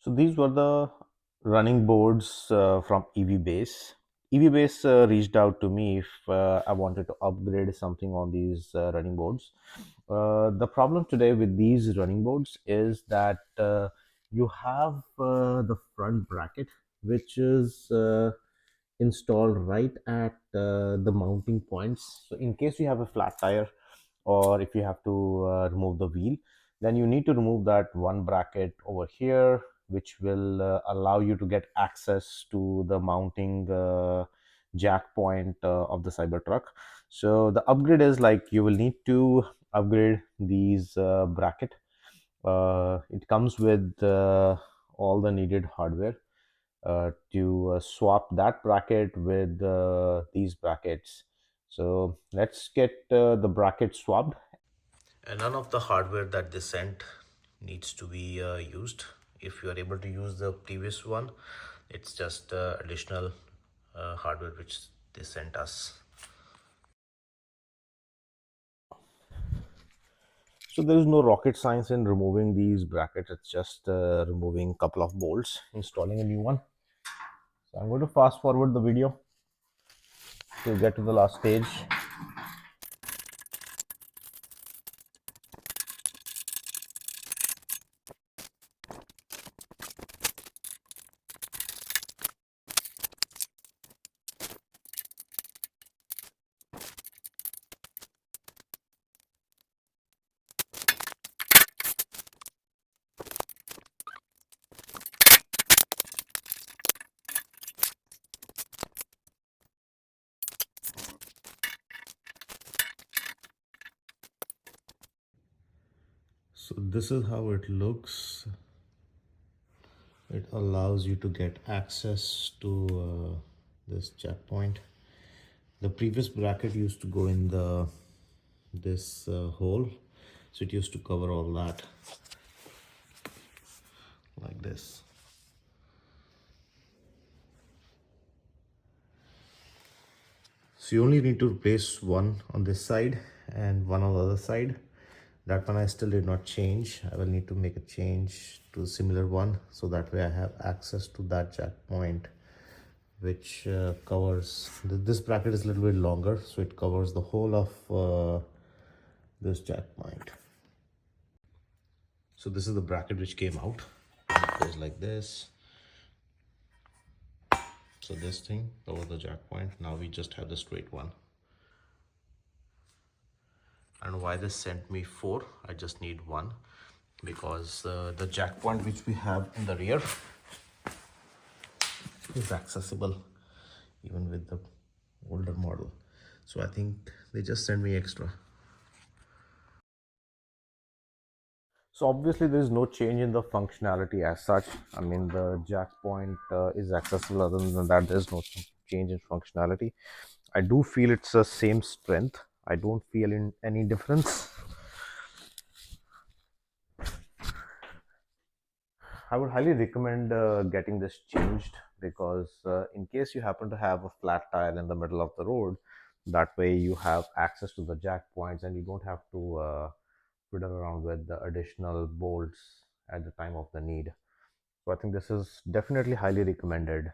So these were the running boards from EvBase. EvBase reached out to me if I wanted to upgrade something on these running boards. The problem today with these running boards is that you have the front bracket, which is installed right at the mounting points. So in case you have a flat tire, or if you have to remove the wheel, then you need to remove that one bracket over here, which will allow you to get access to the mounting jack point of the Cybertruck. So the upgrade is like you will need to upgrade these bracket. It comes with all the needed hardware to swap that bracket with these brackets. So let's get the bracket swapped. And none of the hardware that they sent needs to be used. If you are able to use the previous one, it's just additional hardware which they sent us. So there is no rocket science in removing these brackets. It's just removing a couple of bolts, installing a new one. So I'm going to fast forward the video to get to the last stage. So this is how it looks. It allows you to get access to this jack point. The previous bracket used to go in the this hole, so it used to cover all that like this. So you only need to replace one on this side and one on the other side. That one I still did not change. I will need to make a change to a similar one, so that way I have access to that jack point, which covers this bracket is a little bit longer, so it covers the whole of this jack point. So this is the bracket which came out. It goes like this. So this thing covers the jack point. Now we just have the straight one. And why this sent me 4? I just need one, because the jack point which we have in the rear is accessible even with the older model. So I think they just sent me extra. So obviously there is no change in the functionality as such. I mean, the jack point is accessible. Other than that, there's no change in functionality. I do feel it's the same strength. I don't feel any difference. I would highly recommend getting this changed, because in case you happen to have a flat tire in the middle of the road, that way you have access to the jack points and you don't have to fiddle around with the additional bolts at the time of the need. So I think this is definitely highly recommended.